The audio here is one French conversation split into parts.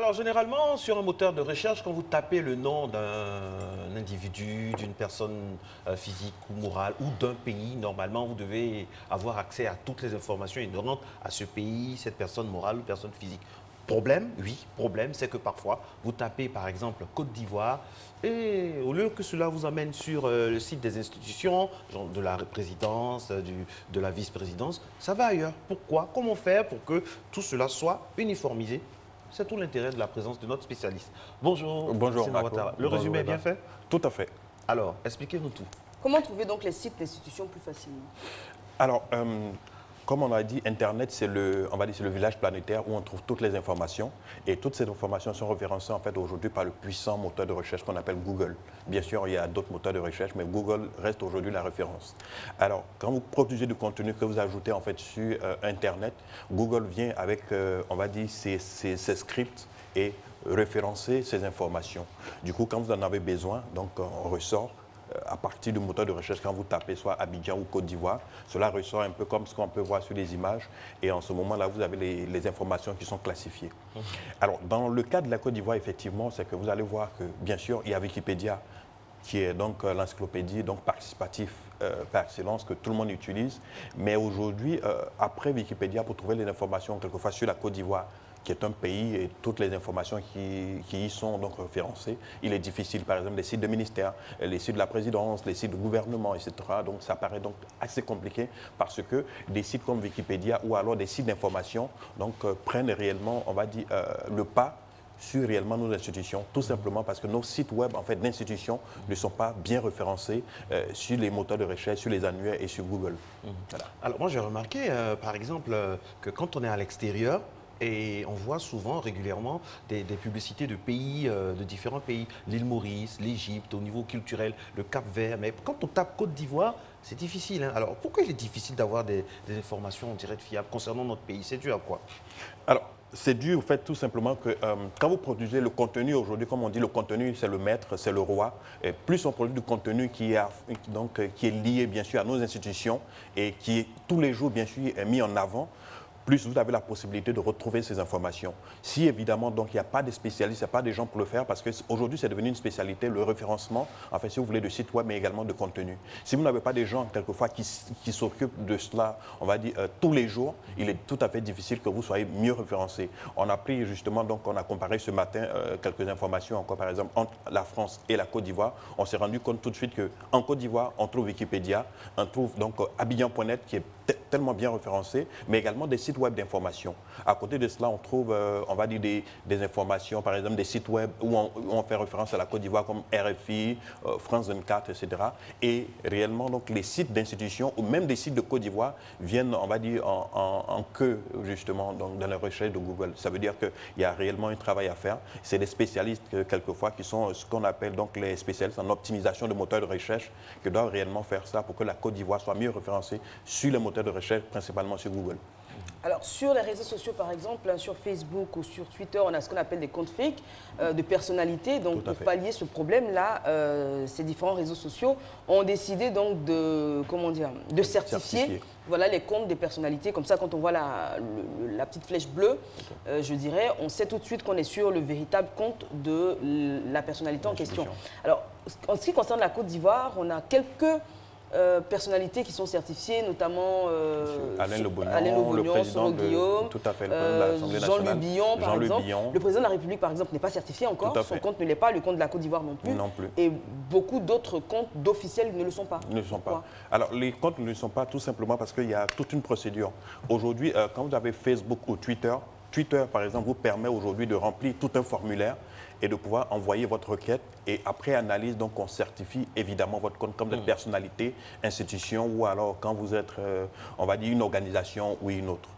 Alors, généralement, sur un moteur de recherche, quand vous tapez le nom d'un individu, d'une personne physique ou morale ou d'un pays, normalement, vous devez avoir accès à toutes les informations inhérentes à ce pays, cette personne morale ou personne physique. Problème, oui, problème, c'est que parfois, vous tapez par exemple Côte d'Ivoire et au lieu que cela vous amène sur le site des institutions, genre de la présidence, de la vice-présidence, ça va ailleurs. Pourquoi? Comment faire pour que tout cela soit uniformisé? C'est tout l'intérêt de la présence de notre spécialiste. Bonjour, Bonjour Sina Marco. Ouattara. Le Bonjour, résumé est bien Eva. fait? Tout à fait. Alors, expliquez-nous tout. Comment trouver donc les sites d'institutions plus facilement? Alors, comme on a dit, Internet, c'est on va dire, c'est le village planétaire où on trouve toutes les informations. Et toutes ces informations sont référencées en fait aujourd'hui par le puissant moteur de recherche qu'on appelle Google. Bien sûr, il y a d'autres moteurs de recherche, mais Google reste aujourd'hui la référence. Alors, quand vous produisez du contenu que vous ajoutez en fait sur Internet, Google vient avec, on va dire, ses scripts et référencer ces informations. Du coup, quand vous en avez besoin, donc on ressort à partir du moteur de recherche, quand vous tapez soit Abidjan ou Côte d'Ivoire, cela ressort un peu comme ce qu'on peut voir sur les images. Et en ce moment-là, vous avez les informations qui sont classifiées. Alors, dans le cas de la Côte d'Ivoire, effectivement, c'est que vous allez voir que, bien sûr, il y a Wikipédia, qui est donc l'encyclopédie donc participative par excellence que tout le monde utilise. Mais aujourd'hui, après Wikipédia, pour trouver les informations quelquefois sur la Côte d'Ivoire, qui est un pays et toutes les informations qui y sont donc référencées, il est difficile, par exemple, les sites de ministères, les sites de la présidence, les sites de gouvernement, etc. Donc ça paraît donc assez compliqué parce que des sites comme Wikipédia ou alors des sites d'information donc prennent réellement, on va dire, le pas sur réellement nos institutions, tout simplement parce que nos sites web en fait, d'institutions ne sont pas bien référencés sur les moteurs de recherche, sur les annuaires et sur Google. Voilà. Alors, moi, j'ai remarqué, par exemple, que quand on est à l'extérieur, et on voit souvent, régulièrement, des publicités de pays, de différents pays, l'île Maurice, l'Égypte, au niveau culturel, le Cap-Vert. Mais quand on tape Côte d'Ivoire, c'est difficile. Hein. Alors, pourquoi il est difficile d'avoir des informations, on dirait, fiables concernant notre pays? C'est dû à quoi? Alors, c'est dû au fait tout simplement que quand vous produisez le contenu aujourd'hui, comme on dit, le contenu c'est le maître, c'est le roi. Et plus on produit du contenu qui est lié bien sûr à nos institutions et qui est tous les jours bien sûr est mis en avant, plus vous avez la possibilité de retrouver ces informations. Si évidemment, donc, il n'y a pas de spécialistes, il n'y a pas de gens pour le faire, parce qu'aujourd'hui, c'est devenu une spécialité, le référencement, en fait, si vous voulez, de site web, mais également de contenu. Si vous n'avez pas des gens, quelquefois, qui s'occupent de cela, on va dire, tous les jours, il est tout à fait difficile que vous soyez mieux référencé. On a pris, justement, donc, on a comparé ce matin quelques informations, encore, par exemple, entre la France et la Côte d'Ivoire. On s'est rendu compte tout de suite qu'en Côte d'Ivoire, on trouve Wikipédia, on trouve donc Abidjan.net, qui est tellement bien référencé, mais également des sites web d'information. À côté de cela, on trouve, on va dire, des informations, par exemple, des sites web où on fait référence à la Côte d'Ivoire comme RFI, France 24, etc. Et réellement, donc, les sites d'institutions ou même des sites de Côte d'Ivoire viennent, on va dire, en queue, justement, donc, dans la recherche de Google. Ça veut dire qu'il y a réellement un travail à faire. C'est des spécialistes, quelquefois, qui sont ce qu'on appelle donc les spécialistes en optimisation de moteurs de recherche, qui doivent réellement faire ça pour que la Côte d'Ivoire soit mieux référencée sur les moteurs de recherche, principalement sur Google. Alors, sur les réseaux sociaux, par exemple, sur Facebook ou sur Twitter, on a ce qu'on appelle des comptes fake de personnalités. Donc, pour pallier ce problème-là, ces différents réseaux sociaux ont décidé donc de, comment dire, de certifier voilà, les comptes des personnalités. Comme ça, quand on voit la petite flèche bleue, je dirais, on sait tout de suite qu'on est sur le véritable compte de la personnalité en question. Alors, en ce qui concerne la Côte d'Ivoire, on a quelques personnalités qui sont certifiées, notamment Alain Le Bognon, le président Guillaume, tout à fait, le président de l'Assemblée nationale, Jean-Louis Billon, par exemple. Le président de la République, par exemple, n'est pas certifié encore. Son compte ne l'est pas, le compte de la Côte d'Ivoire non plus. Et beaucoup d'autres comptes d'officiels ne le sont pas. Ne le sont pas. Alors, les comptes ne le sont pas tout simplement parce qu'il y a toute une procédure. Aujourd'hui, quand vous avez Facebook ou Twitter, Twitter, par exemple, vous permet aujourd'hui de remplir tout un formulaire et de pouvoir envoyer votre requête. Et après analyse, donc, on certifie évidemment votre compte comme de personnalité, institution ou alors quand vous êtes, on va dire, une organisation ou une autre.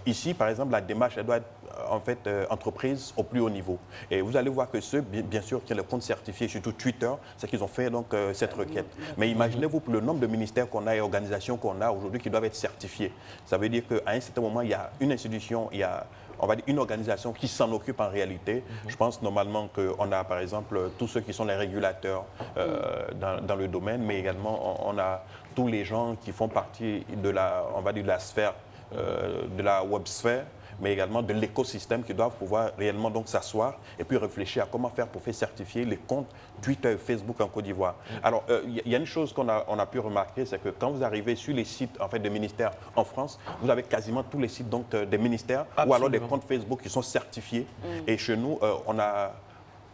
Ici, par exemple, la démarche, elle doit être en fait entreprise au plus haut niveau. Et vous allez voir que ceux, bien sûr, qui ont le compte certifié, surtout Twitter, c'est qu'ils ont fait donc cette requête. Mais imaginez-vous pour le nombre de ministères qu'on a et organisations qu'on a aujourd'hui qui doivent être certifiés. Ça veut dire qu'à un certain moment, il y a une institution, il y a on va dire une organisation qui s'en occupe en réalité. Je pense normalement qu'on a par exemple tous ceux qui sont les régulateurs dans le domaine, mais également on a tous les gens qui font partie de la, on va dire, de la sphère, de la web sphère. mais également de l'écosystème qui doivent pouvoir réellement donc s'asseoir et puis réfléchir à comment faire pour faire certifier les comptes Twitter et Facebook en Côte d'Ivoire. Alors, il y a une chose qu'on a pu remarquer, c'est que quand vous arrivez sur les sites en fait, des ministères en France, vous avez quasiment tous les sites donc, des ministères ou alors des comptes Facebook qui sont certifiés. Et chez nous, on n'a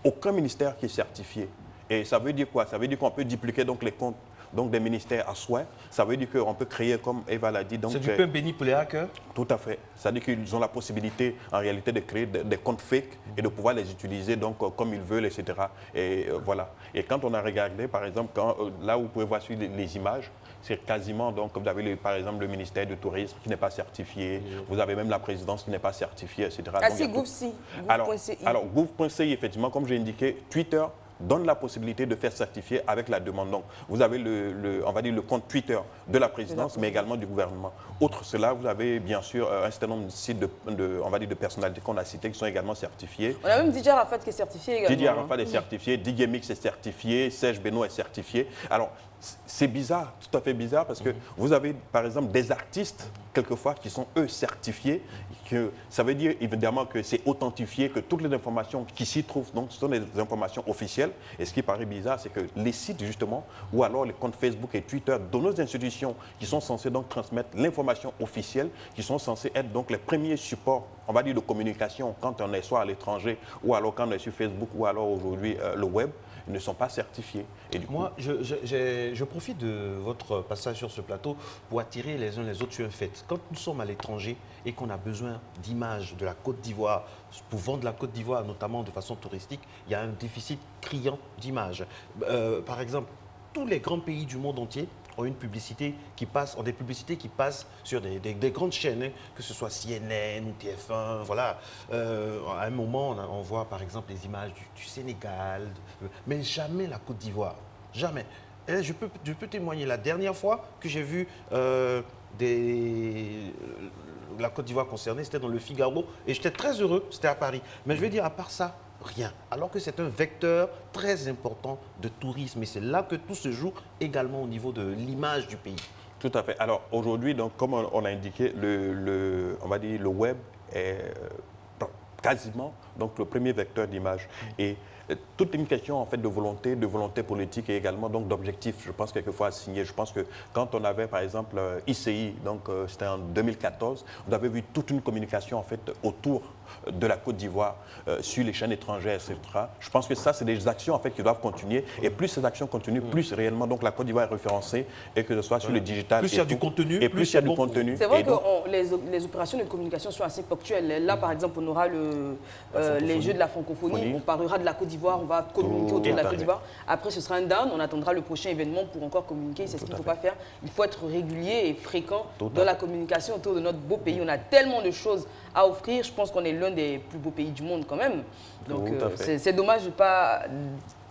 aucun ministère qui est certifié. Et ça veut dire quoi? Ça veut dire qu'on peut dupliquer donc, les comptes donc, des ministères à souhait. Ça veut dire qu'on peut créer, comme Eva l'a dit... C'est du pain béni pour les hackers? Tout à fait. Ça veut dire qu'ils ont la possibilité, en réalité, de créer des comptes fake et de pouvoir les utiliser donc, comme ils veulent, etc. Et voilà. Et quand on a regardé, par exemple, là où vous pouvez voir sur les images, c'est quasiment, donc, vous avez par exemple le ministère du Tourisme qui n'est pas certifié, vous avez même la présidence qui n'est pas certifiée, etc. Ah si, Gouv.ci. Alors, Gouv.ci, effectivement, comme j'ai indiqué, Twitter donne la possibilité de faire certifier avec la demande. Donc, vous avez on va dire le compte Twitter de la présidence, mais également du gouvernement. Outre cela, vous avez bien sûr un certain nombre de sites on va dire de personnalités qu'on a cités qui sont également certifiés. On a même Didier Arafat qui est certifié également. Didier Arafat est certifié, Didier Mix est certifié, Serge Benoît est certifié. Alors, c'est bizarre, tout à fait bizarre, parce que vous avez, par exemple, des artistes, quelquefois, qui sont, eux, certifiés. Ça veut dire, évidemment, que c'est authentifié, que toutes les informations qui s'y trouvent, donc, ce sont des informations officielles. Et ce qui paraît bizarre, c'est que les sites, justement, ou alors les comptes Facebook et Twitter de nos institutions qui sont censés donc transmettre l'information officielle, qui sont censés être donc les premiers supports, on va dire, de communication quand on est soit à l'étranger, ou alors quand on est sur Facebook, ou alors aujourd'hui le web, ne sont pas certifiés. Et du Moi, je profite de votre passage sur ce plateau pour attirer les uns les autres sur un fait. Quand nous sommes à l'étranger et qu'on a besoin d'images de la Côte d'Ivoire, pour vendre la Côte d'Ivoire, notamment de façon touristique, il y a un déficit criant d'images. Par exemple, tous les grands pays du monde entier ont une publicité qui passe, ont des publicités qui passent sur des grandes chaînes, hein, que ce soit CNN ou TF1, voilà. À un moment, on voit par exemple les images du Sénégal, mais jamais la Côte d'Ivoire, jamais. Et je peux témoigner, la dernière fois que j'ai vu la Côte d'Ivoire concernée, c'était dans le Figaro, et j'étais très heureux, c'était à Paris. Mais je vais dire, à part ça, rien. Alors que c'est un vecteur très important de tourisme. Et c'est là que tout se joue également au niveau de l'image du pays. Tout à fait. Alors aujourd'hui, donc, comme on a indiqué, on va dire le web est quasiment donc, le premier vecteur d'image. Et toute une question en fait de volonté politique et également donc d'objectifs, je pense quelquefois à signer. Je pense que quand on avait par exemple ICI, donc c'était en 2014, vous avez vu toute une communication en fait autour de la Côte d'Ivoire sur les chaînes étrangères, etc. Je pense que ça, c'est des actions en fait qui doivent continuer. Et plus ces actions continuent, plus réellement donc la Côte d'Ivoire est référencée et que ce soit sur le digital. Plus il y a du contenu, et plus il y a du contenu. C'est vrai que les opérations de communication sont assez ponctuelles. Là, par exemple, on aura les Jeux de la francophonie. On parlera de la Côte d'Ivoire, on va communiquer autour de la Côte d'Ivoire. Après, ce sera un down. On attendra le prochain événement pour encore communiquer. C'est ce qu'il ne faut pas faire. Il faut être régulier et fréquent dans la communication autour de notre beau pays. On a tellement de choses à offrir. Je pense qu'on est l'un des plus beaux pays du monde quand même. Donc, c'est dommage de ne pas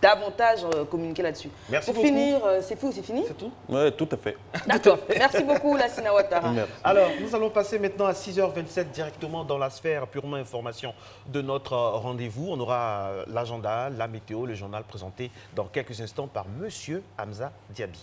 davantage communiquer là-dessus. Pour finir, c'est fini? C'est tout? Oui, tout à fait. D'accord. Merci beaucoup, Lassina Ouattara. Alors, nous allons passer maintenant à 6h27 directement dans la sphère purement information de notre rendez-vous. On aura l'agenda, la météo, le journal présenté dans quelques instants par Monsieur Hamza Diaby.